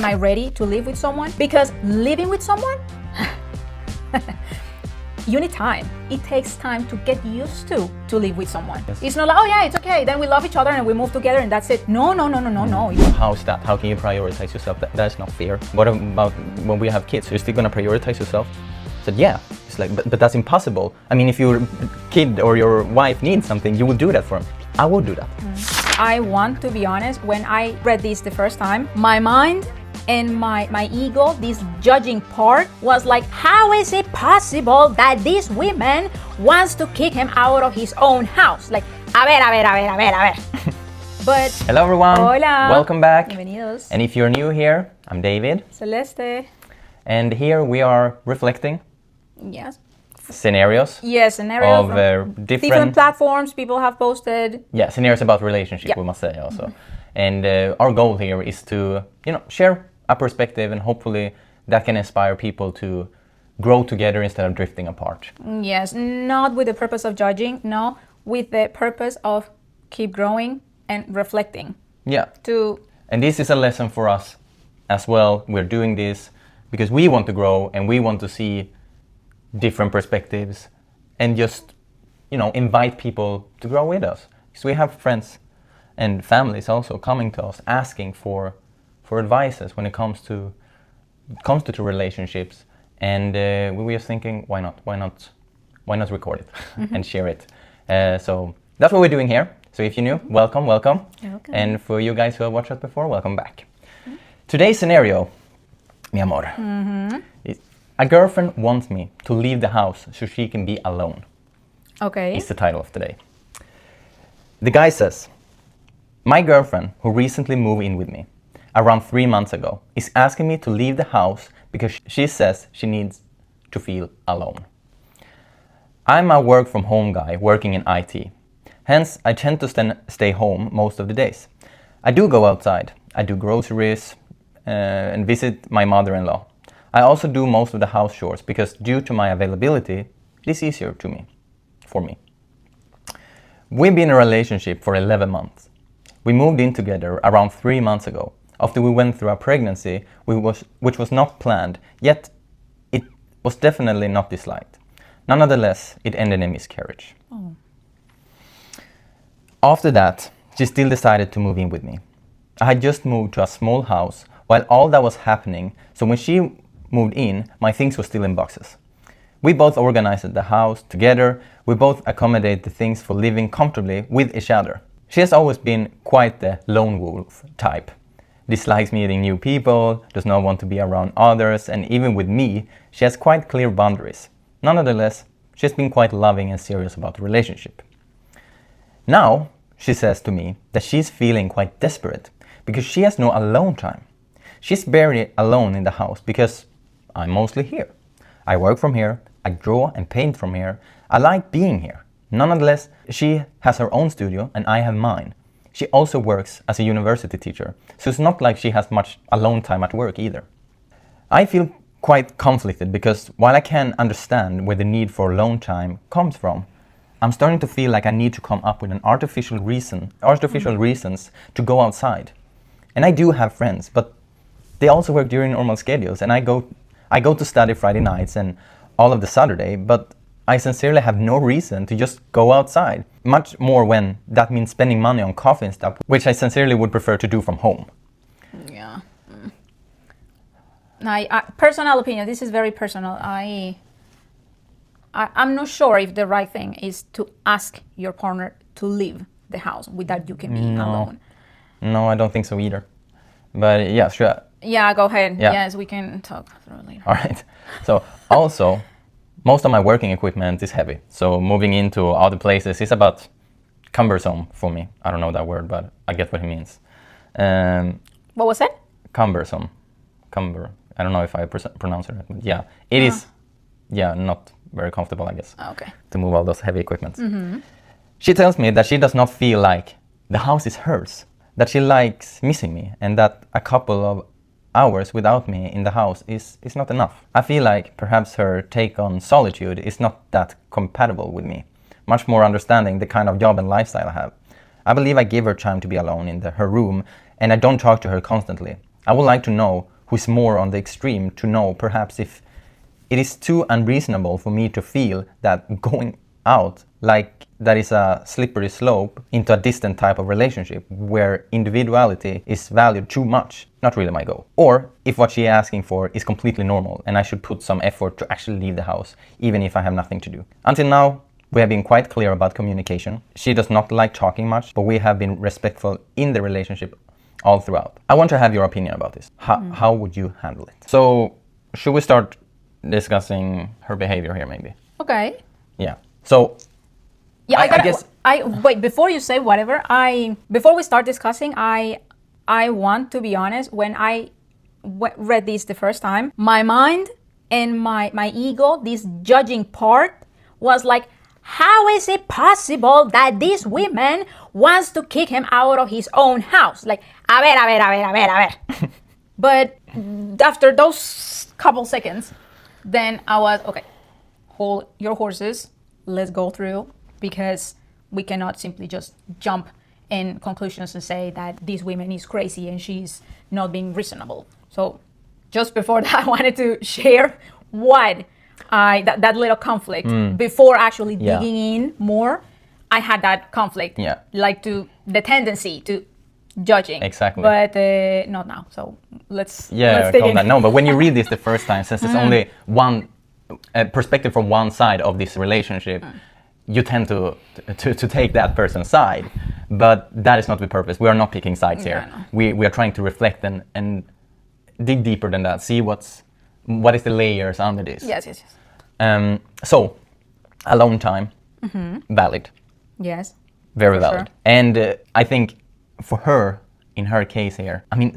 am I ready to live with someone? Because living with someone, you need time. It takes time to get used to live with someone. Yes. It's not like, oh yeah, it's okay, then we love each other and we move together and that's it. No. How's that? How can you prioritize yourself? That's not fair. What about when we have kids? You're still gonna prioritize yourself? I said, yeah. It's like, but that's impossible. I mean, if your kid or your wife needs something, you will do that for them. I will do that. I want to be honest, when I read this the first time, my mind and my ego, this judging part, was like, how is it possible that this woman wants to kick him out of his own house? Like, a ver. But Hello everyone. Hola. Welcome back. Bienvenidos. And if you're new here, I'm David. Celeste. And here we are reflecting Yes. scenarios Scenarios of from different platforms people have posted. Yeah, scenarios about relationship, we must say also. And our goal here is to, share a perspective, and hopefully that can inspire people to grow together instead of drifting apart. Yes, not with the purpose of judging, no, with the purpose of keep growing and reflecting. Yeah. And this is a lesson for us as well. We're doing this because we want to grow and we want to see different perspectives and just, invite people to grow with us. Because we have friends and families also coming to us asking for advices when it comes to relationships, and we were just thinking, why not record it and share it. So that's what we're doing here. So if you're new, welcome. And for you guys who have watched us before, welcome back. Today's scenario, mi amor, is a girlfriend wants me to leave the house so she can be alone. Okay. Is the title of today. The guy says, my girlfriend, who recently moved in with me around 3 months ago, is asking me to leave the house because she says she needs to feel alone. I'm a work from home guy working in IT. Hence, I tend to stay home most of the days. I do go outside. I do groceries and visit my mother-in-law. I also do most of the house chores because due to my availability, it is easier for me. We've been in a relationship for 11 months. We moved in together around 3 months ago after we went through a pregnancy which was not planned, yet it was definitely not disliked. Nonetheless, it ended in miscarriage. Oh. After that, she still decided to move in with me. I had just moved to a small house while all that was happening, so when she moved in, my things were still in boxes. We both organized the house together. We both accommodate the things for living comfortably with each other. She has always been quite the lone wolf type. Dislikes meeting new people, does not want to be around others, and even with me, she has quite clear boundaries. Nonetheless, she has been quite loving and serious about the relationship. Now, she says to me that she's feeling quite desperate because she has no alone time. She's barely alone in the house because I'm mostly here. I work from here, I draw and paint from here. I like being here. Nonetheless, she has her own studio and I have mine. She also works as a university teacher, so it's not like she has much alone time at work either. I feel quite conflicted because while I can understand where the need for alone time comes from, I'm starting to feel like I need to come up with an artificial reasons to go outside. And I do have friends, but they also work during normal schedules, and I go to study Friday nights and all of the Saturday, but I sincerely have no reason to just go outside, much more when that means spending money on coffee and stuff, which I sincerely would prefer to do from home. Yeah. Personal opinion, this is very personal. I'm not sure if the right thing is to ask your partner to leave the house without you can be alone. No, I don't think so either. But yeah, sure. Yeah, go ahead. Yeah. Yes, we can talk through it later. All right. So also, most of my working equipment is heavy. So moving into other places is about cumbersome for me. I don't know that word, but I get what he means. What was it? Cumbersome. I don't know if I pronounce it right, but yeah, it is. Yeah, not very comfortable, I guess. Okay. To move all those heavy equipment. Mm-hmm. She tells me that she does not feel like the house is hers, that she likes missing me, and that a couple of hours without me in the house is not enough. I feel like perhaps her take on solitude is not that compatible with me, much more understanding the kind of job and lifestyle I have. I believe I give her time to be alone in her room, and I don't talk to her constantly. I would like to know who's more on the extreme, to know perhaps if it is too unreasonable for me to feel that going out, like that is a slippery slope into a distant type of relationship where individuality is valued too much, not really my goal. Or if what she's asking for is completely normal and I should put some effort to actually leave the house, even if I have nothing to do. Until now, we have been quite clear about communication. She does not like talking much, but we have been respectful in the relationship all throughout. I want to have your opinion about this. How would you handle it? So, should we start discussing her behavior here, maybe? Okay. Yeah. So, yeah, I guess. Wait, before you say whatever, before we start discussing, I want to be honest. When I read this the first time, my mind and my ego, this judging part, was like, how is it possible that this woman wants to kick him out of his own house? Like, a ver. But after those couple seconds, then I was, okay, hold your horses, let's go through, because we cannot simply just jump in conclusions and say that this woman is crazy and she's not being reasonable. So just before that, I wanted to share what that little conflict before actually digging in more. I had that conflict, like the tendency to judging. Exactly. But not now. So let's dig calm in. down. No, but when you read this the first time, since it's only one perspective from one side of this relationship, you tend to take that person's side. But that is not the purpose. We are not picking sides here. No. We are trying to reflect and dig deeper than that. See what is the layers under this. Yes. So, alone time, valid. Yes. Very for valid. Sure. And I think for her, in her case here, I mean,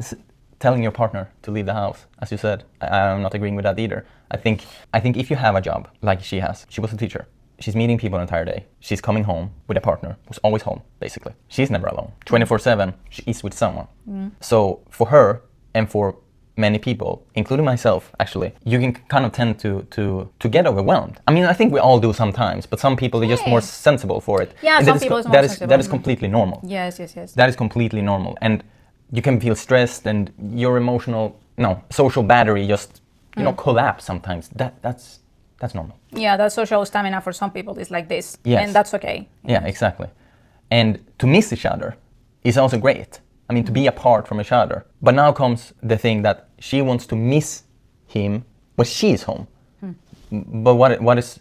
telling your partner to leave the house, as you said, I'm not agreeing with that either. I think if you have a job like she has, she was a teacher. She's meeting people the entire day. She's coming home with a partner who's always home, basically. She's never alone. 24/7, she is with someone. So for her and for many people, including myself, actually, you can kind of tend to get overwhelmed. I mean, I think we all do sometimes, but some people are just more sensible for it. Yeah, and some people are more sensible. That is completely normal. Yes. That is completely normal. And you can feel stressed and your social battery just, collapse sometimes. That's normal. Yeah, that social stamina for some people is like this. Yes. And that's okay. Yeah, exactly. And to miss each other is also great. I mean, to be apart from each other. But now comes the thing that she wants to miss him when she's home. But what is,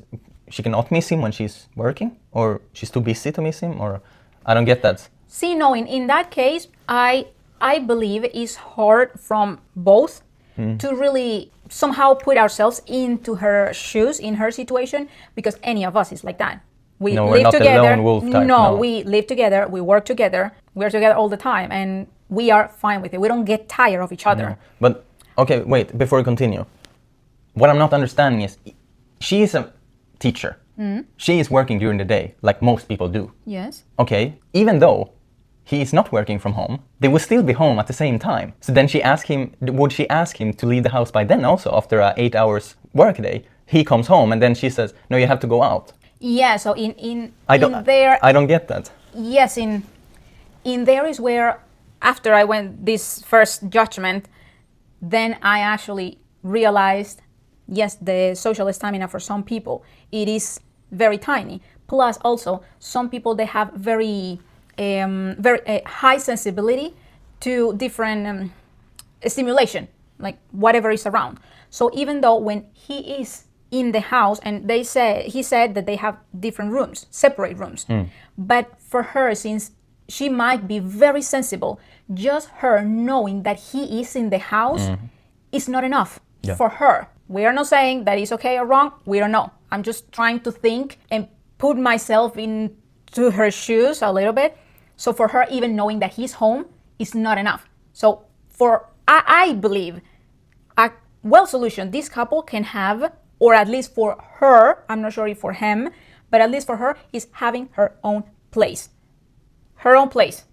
she cannot miss him when she's working? Or she's too busy to miss him? Or I don't get that. See, no, in that case, I believe it's hard from both to really somehow put ourselves into her shoes, in her situation, because any of us is like that. We live we're not together. The lone wolf type. No, we live together, we work together, we're together all the time, and we are fine with it. We don't get tired of each other. No. But, okay, wait, before we continue. What I'm not understanding is, she is a teacher. She is working during the day, like most people do. Yes. Okay, even though he is not working from home, they will still be home at the same time. So then would she ask him to leave the house by then also, after an 8 hours work day? He comes home and then she says, no, you have to go out. Yeah, so I don't get that. Yes, in there is where, after I went this first judgment, then I actually realized, yes, the social stamina for some people, it is very tiny. Plus also, some people, they have very high sensibility to different stimulation, like whatever is around. So even though when he is in the house, and he said that they have different rooms, separate rooms, but for her, since she might be very sensible, just her knowing that he is in the house is not enough for her. We are not saying that it's okay or wrong. We don't know. I'm just trying to think and put myself into her shoes a little bit. So for her, even knowing that he's home is not enough. So I believe a solution this couple can have, or at least for her, I'm not sure if for him, but at least for her, is having her own place. Her own place.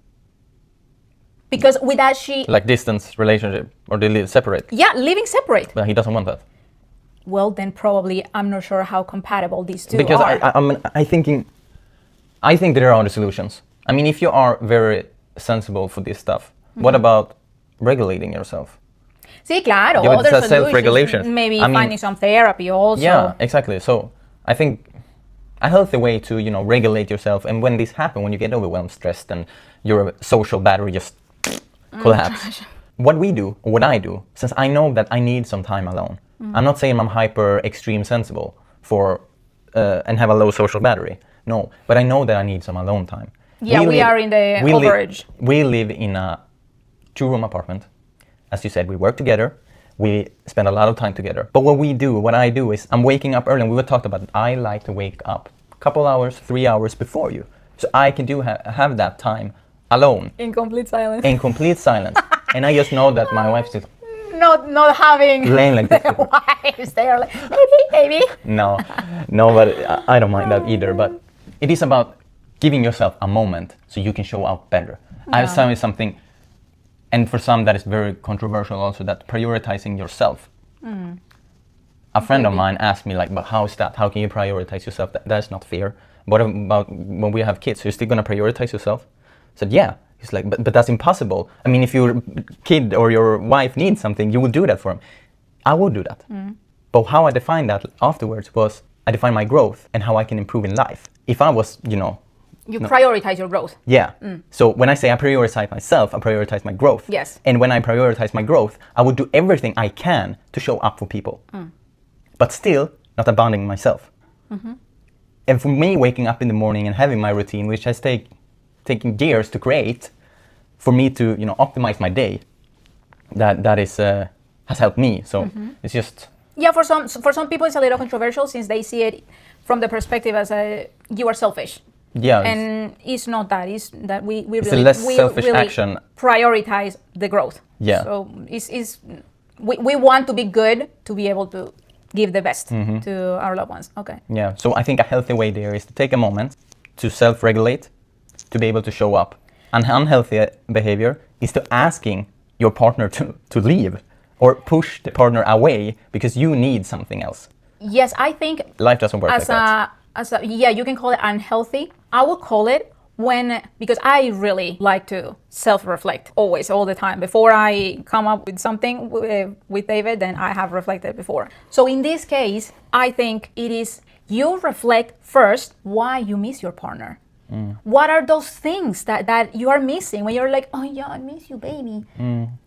Because with that she... Like distance relationship, or they live separate. Yeah, living separate. But he doesn't want that. Well, then probably I'm not sure how compatible these two because are. I think there are other solutions. I mean, if you are very sensible for this stuff, what about regulating yourself? Sí, claro. Yeah, but Other it's a self-regulation. solutions, maybe I mean, finding some therapy also. Yeah, exactly. So I think a healthy way to, regulate yourself, and when this happens, when you get overwhelmed, stressed, and your social battery just collapse. Gosh. What we do, or what I do, since I know that I need some time alone. I'm not saying I'm hyper extreme sensible for and have a low social battery. No, but I know that I need some alone time. Yeah, we are in the overage. We live in a 2-room apartment. As you said, we work together. We spend a lot of time together. But what I do is I'm waking up early, and we were talked about it. I like to wake up a couple hours, 3 hours before you. So I can have that time alone. In complete silence. In complete silence. And I just know that my wife's just not having laying like this. their wives. They are like, baby. No, but I don't mind that either. But it is about giving yourself a moment so you can show up better. Yeah. I've found something, and for some that is very controversial also, that prioritizing yourself. A friend of mine asked me like, but how is that? How can you prioritize yourself? That's not fair. What about when we have kids? You're still gonna prioritize yourself? I said, yeah. He's like, but that's impossible. I mean, if your kid or your wife needs something, you will do that for them. I will do that. But how I defined that afterwards was I defined my growth and how I can improve in life. If I was, You prioritize your growth. Yeah. So when I say I prioritize myself, I prioritize my growth. Yes. And when I prioritize my growth, I would do everything I can to show up for people. But still not abandoning myself. And for me, waking up in the morning and having my routine, which has taken years to create, for me to optimize my day, that is has helped me. So it's just For some people it's a little controversial since they see it from the perspective as you are selfish. Yeah. And it's not that. It's that we It's really a less selfish really action. Prioritize the growth. Yeah. So we want to be good to be able to give the best to our loved ones. Okay. Yeah. So I think a healthy way there is to take a moment to self-regulate, to be able to show up. An unhealthy behavior is to asking your partner to leave or push the partner away because you need something else. Yes, I think Life doesn't work like that. You can call it unhealthy. I would call it because I really like to self-reflect always, all the time. Before I come up with something with David, then I have reflected before. So in this case, I think it is you reflect first why you miss your partner. What are those things that you are missing when you're like, oh yeah, I miss you, baby.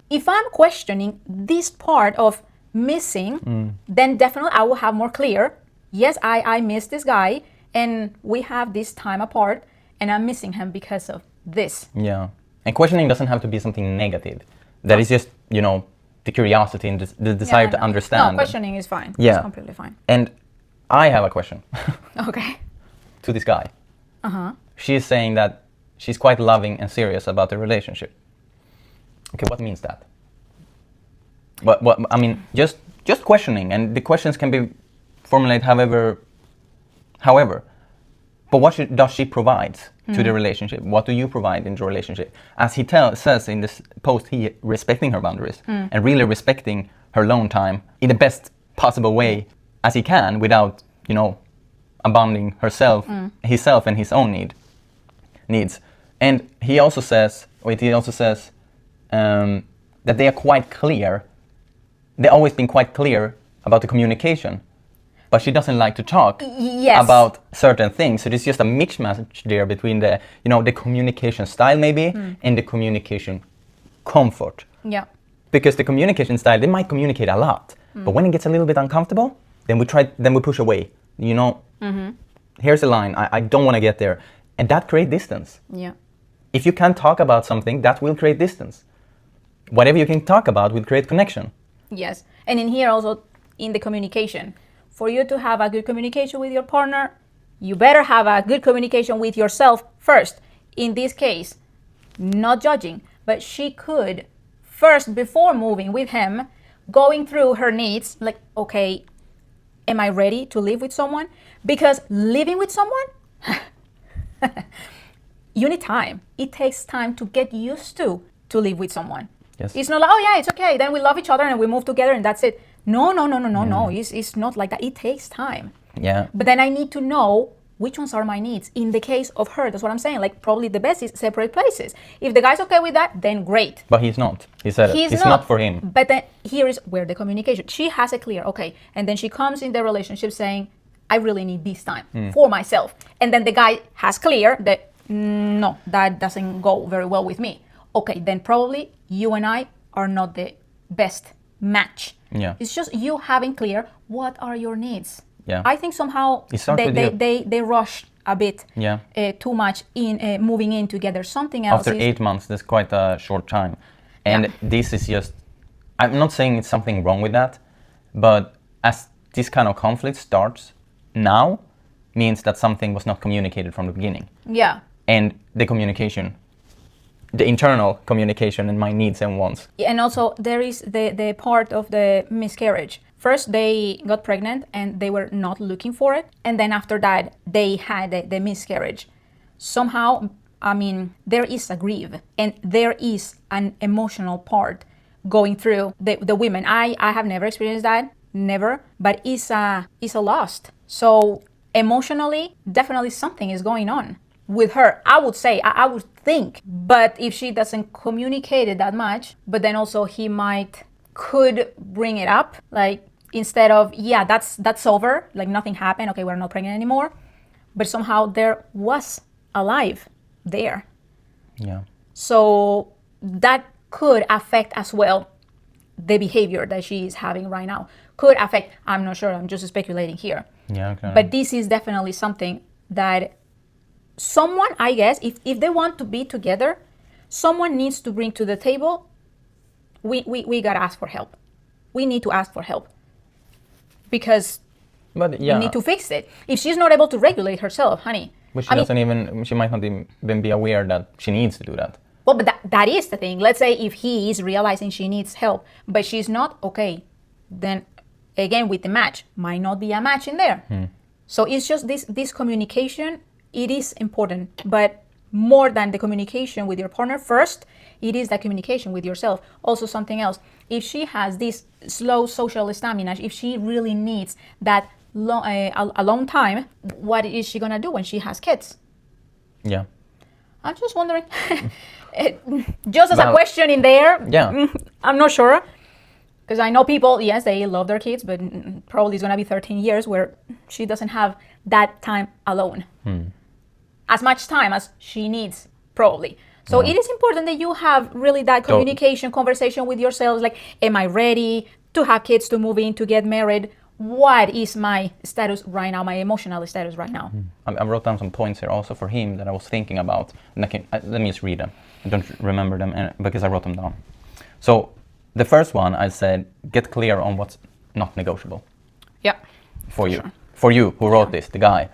If I'm questioning this part of missing, then definitely I will have more clear, yes, I miss this guy and we have this time apart and I'm missing him because of this. Yeah. And questioning doesn't have to be something negative. That is just, the curiosity and the desire to understand. No, questioning is fine. Yeah. It's completely fine. And I have a question. Okay. To this guy. She's saying that she's quite loving and serious about the relationship. Okay, what means that? What I mean, just questioning, and the questions can be formulated however. But what does she provide to the relationship? What do you provide in the relationship? As he says in this post, he respecting her boundaries and really respecting her alone time in the best possible way as he can without, abandoning himself and his own needs. And he also says that they are quite clear. They've always been quite clear about the communication, but she doesn't like to talk about certain things. So there's just a mismatch there between the the communication style maybe and the communication comfort. Yeah. Because the communication style, they might communicate a lot, but when it gets a little bit uncomfortable, then we push away. Here's the line. I don't want to get there, and that creates distance. Yeah. If you can't talk about something, that will create distance. Whatever you can talk about will create connection. Yes. And in here also, in the communication, for you to have a good communication with your partner, you better have a good communication with yourself first. In this case, not judging, but she could first, before moving with him, going through her needs, like, okay, am I ready to live with someone? Because living with someone, you need time. It takes time to get used to live with someone. Yes. It's not like, oh yeah, it's okay, then we love each other and we move together and that's it. No. It's not like that. It takes time. Yeah. But then I need to know which ones are my needs? In the case of her, that's what I'm saying. Like, probably the best is separate places. If the guy's okay with that, then great. But he's not. He said it. It's not for him. But then here is where the communication. She has a clear, okay. And then she comes in the relationship saying, I really need this time for myself. And then the guy has clear that, no, that doesn't go very well with me. Okay, then probably you and I are not the best match. Yeah. It's just you having clear what are your needs. Yeah. I think somehow they rushed a bit too much in moving in together. Something else. After 8 months, that's quite a short time. And this is just, I'm not saying it's something wrong with that, but as this kind of conflict starts now, means that something was not communicated from the beginning. Yeah. And the communication, the internal communication and my needs and wants. And also there is the part of the miscarriage. First they got pregnant and they were not looking for it. And then after that they had the miscarriage. Somehow, I mean, there is a grief and there is an emotional part going through the women. I have never experienced that, never, but it's a loss. So emotionally, definitely something is going on with her. I would say, I would think, but if she doesn't communicate it that much, but then also he could bring it up, like instead of, yeah, that's over, like nothing happened, okay, we're not pregnant anymore, but somehow there was a life there. Yeah. So that could affect as well the behavior that she is having right now. Could affect, I'm not sure, I'm just speculating here. Yeah, okay. But this is definitely something that someone, I guess, if they want to be together, someone needs to bring to the table, we gotta ask for help. We need to ask for help. Because we need to fix it. If she's not able to regulate herself, honey. But she might not even be aware that she needs to do that. Well, but that is the thing. Let's say if he is realizing she needs help, but she's not, okay, then again with the match, might not be a match in there. So it's just this communication, it is important, but more than the communication with your partner first, it is the communication with yourself. Also something else, if she has this slow social stamina, if she really needs that a long time, what is she gonna do when she has kids? Yeah. I'm just wondering, just as a question in there, I'm not sure. Because I know people, yes, they love their kids, but probably it's going to be 13 years where she doesn't have that time alone. As much time as she needs, probably. So it is important that you have really that communication, conversation with yourselves. Like, am I ready to have kids, to move in, to get married? What is my status right now, my emotional status right now? I wrote down some points here also for him that I was thinking about. And let me just read them. I don't remember them because I wrote them down. So the first one, I said, get clear on what's not negotiable. Yeah. For you. Sure. For you who wrote this, the guy,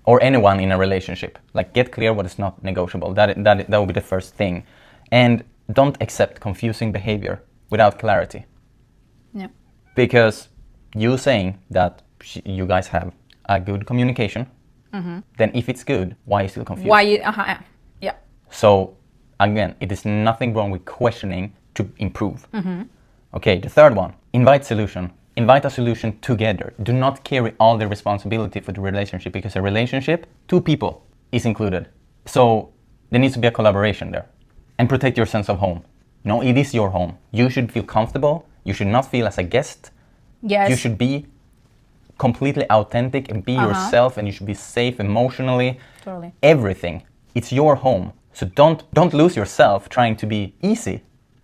or anyone in a relationship. Like, get clear what is not negotiable. That will be the first thing. And don't accept confusing behavior without clarity. Yeah. Because you saying that you guys have a good communication, then if it's good, why are you still confused? Yeah. So, again, it is nothing wrong with questioning to improve. Okay, the third one, invite solution. Invite a solution together. Do not carry all the responsibility for the relationship, because a relationship, two people is included. So there needs to be a collaboration there. And protect your sense of home. No, it is your home. You should feel comfortable. You should not feel as a guest. Yes. You should be completely authentic and be yourself, and you should be safe emotionally. Totally. Everything. It's your home. So don't lose yourself trying to be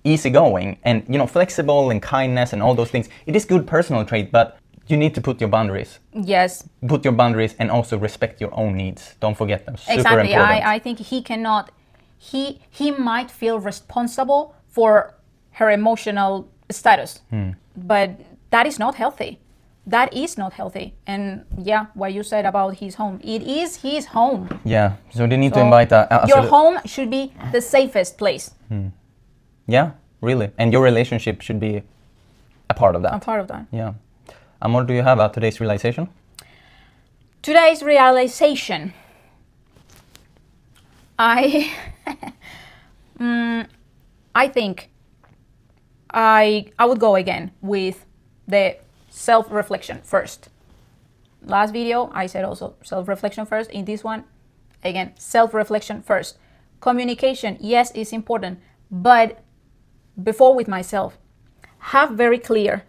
easygoing and flexible and kindness and all those things. It is good personal trait, but you need to put your boundaries. Yes. Put your boundaries and also respect your own needs. Don't forget them. Super exactly. important. I think he cannot. He might feel responsible for her emotional status, but that is not healthy. That is not healthy. And yeah, what you said about his home, it is his home. Yeah. So they need to invite your home should be the safest place. Yeah, really. And your relationship should be a part of that. A part of that. Yeah. And what do you have at today's realization? Today's realization. I think I would go again with the self-reflection first. last video, I said also self-reflection first. In this one, again, self-reflection first. Communication, yes, is important, but before with myself, have very clear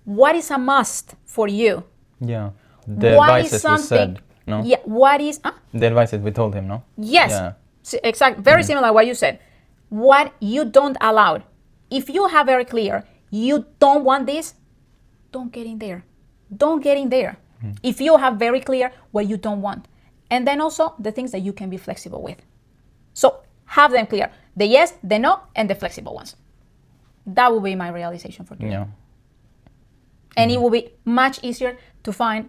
what is a must for you. Yeah. The What advices is we something? said, no? Yeah. What is? The advices we told him, no? Yes. Yeah. Exactly. Very similar what you said. What you don't allow. If you have very clear, you don't want this, don't get in there. Don't get in there. If you have very clear what you don't want. And then also the things that you can be flexible with. So have them clear. The yes, the no, and the flexible ones. That will be my realization for today. Yeah. And it will be much easier to find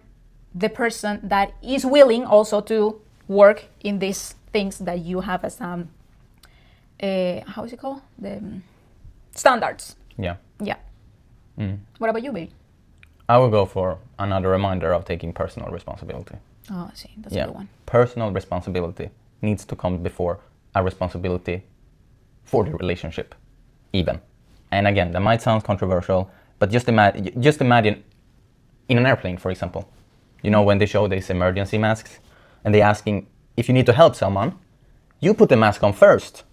the person that is willing also to work in these things that you have as how is it called? The standards. Yeah. Yeah. What about you, baby? I will go for another reminder of taking personal responsibility. Oh, see, that's a good one. Personal responsibility needs to come before a responsibility for the relationship, even. And again, that might sound controversial, but just imagine in an airplane, for example. You know, when they show these emergency masks and they're asking if you need to help someone, you put the mask on first.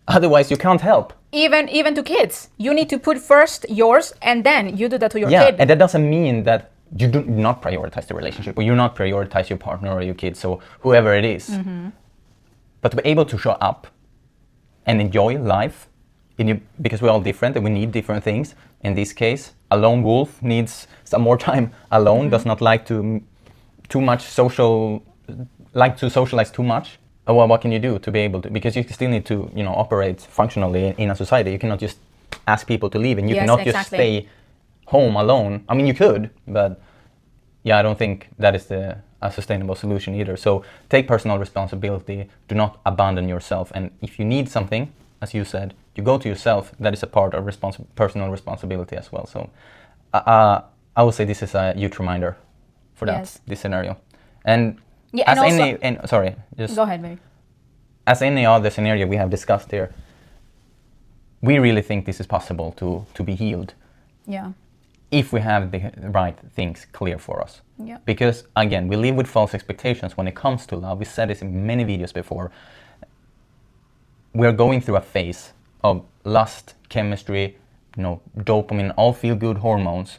Otherwise, you can't help. Even to kids, you need to put first yours, and then you do that to your Yeah, kid. and that doesn't mean that you do not prioritize the relationship, or you not prioritize your partner or your kids, or whoever it is. But to be able to show up and enjoy life, because we're all different and we need different things. In this case, a lone wolf needs some more time alone, does not like to socialize too much. Well, what can you do to be able to? Because you still need to, operate functionally in a society. You cannot just ask people to leave, and you cannot just stay home alone. I mean, you could, but yeah, I don't think that is a sustainable solution either. So take personal responsibility. Do not abandon yourself. And if you need something, as you said, you go to yourself. That is a part of personal responsibility as well. So I would say this is a huge reminder for this scenario. And yeah, as go ahead, baby. As any other scenario we have discussed here, we really think this is possible to be healed. Yeah. If we have the right things clear for us. Yeah. Because again, we live with false expectations when it comes to love. We said this in many videos before. We're going through a phase of lust, chemistry, dopamine, all feel-good hormones.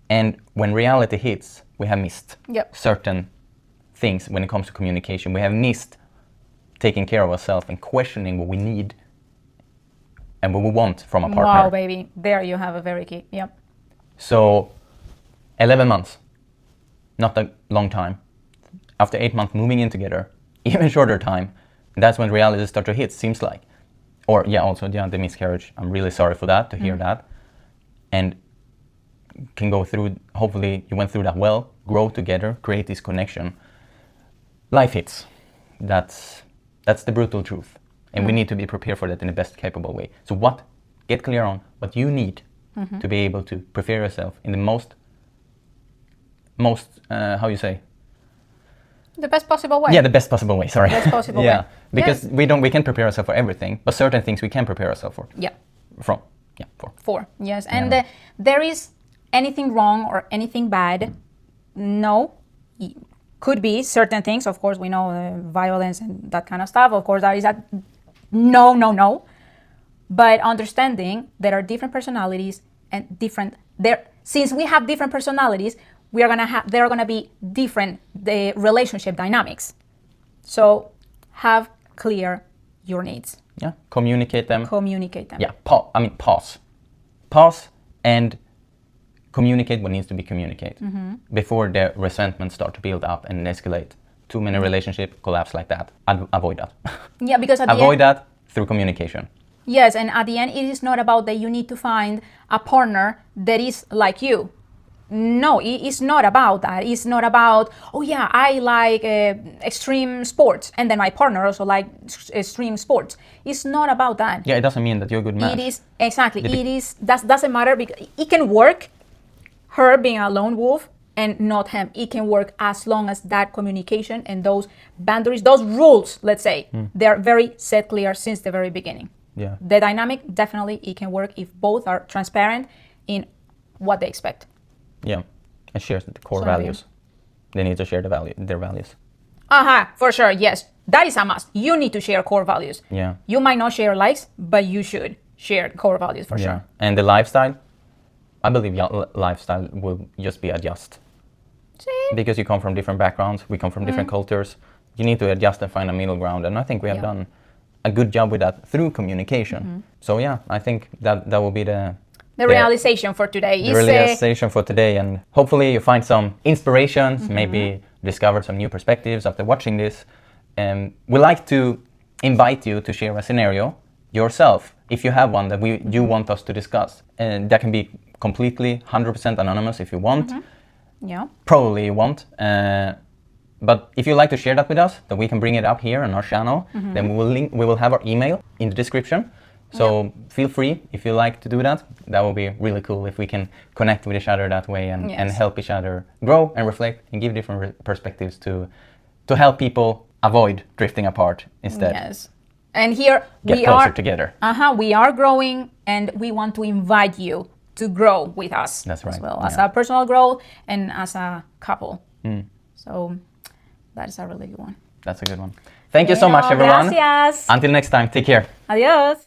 And when reality hits, we have missed certain things when it comes to communication. We have missed taking care of ourselves and questioning what we need and what we want from a partner. Wow, baby. There you have a very key. Yep. So 11 months, not a long time. After 8 months moving in together, even shorter time, that's when reality starts to hit, seems like. Or the miscarriage. I'm really sorry for that, to hear that. And can go through, hopefully you went through that well, grow together, create this connection. Life hits. That's the brutal truth. And we need to be prepared for that in the best capable way. So get clear on what you need to be able to prepare yourself in the most how you say? The best possible way. Yeah, the best possible way, sorry. Best possible way. Yeah, because we can prepare ourselves for everything, but certain things we can prepare ourselves for. Yeah. For. Yes, and there is anything wrong or anything bad? No. Could be certain things, of course, we know violence and that kind of stuff. Of course, that is a no. But understanding there are different personalities and since we have different personalities, there are gonna be different the relationship dynamics. So have clear your needs. Yeah, communicate them. Yeah, pause and communicate what needs to be communicated before the resentment start to build up and escalate. Too many relationship collapse like that. Avoid that. Yeah, because avoid that through communication. Yes, and at the end, it is not about that you need to find a partner that is like you. No, it's not about that. It's not about, I like extreme sports, and then my partner also like extreme sports. It's not about that. Yeah, it doesn't mean that you're a good match. It is, exactly. That doesn't matter because it can work, her being a lone wolf, and not him. It can work as long as that communication and those boundaries, those rules, let's say, they're very set clear since the very beginning. Yeah. The dynamic, definitely, it can work if both are transparent in what they expect. Yeah, and shares the core values. they need to share their values. For sure, yes. That is a must. You need to share core values. Yeah. You might not share likes, but you should share core values for sure. And the lifestyle, I believe lifestyle will just be adjust. See? Because you come from different backgrounds, we come from different cultures. You need to adjust and find a middle ground, and I think we have done a good job with that through communication. So yeah, I think that will be the realization for today. The realization for today, and hopefully you find some inspirations, maybe discover some new perspectives after watching this. And we like to invite you to share a scenario yourself, if you have one that you want us to discuss. And that can be completely 100% anonymous if you want. Yeah. Probably you won't. But if you'd like to share that with us, then we can bring it up here on our channel. Then we will have our email in the description. So feel free if you like to do that. That would be really cool if we can connect with each other that way and help each other grow and reflect and give different perspectives to help people avoid drifting apart instead. Yes. And here Get we closer are together. We are growing, and we want to invite you to grow with us. That's right. As well as a personal growth and as a couple. So that is a really good one. That's a good one. Thank you so much, everyone. Gracias. Until next time, take care. Adios.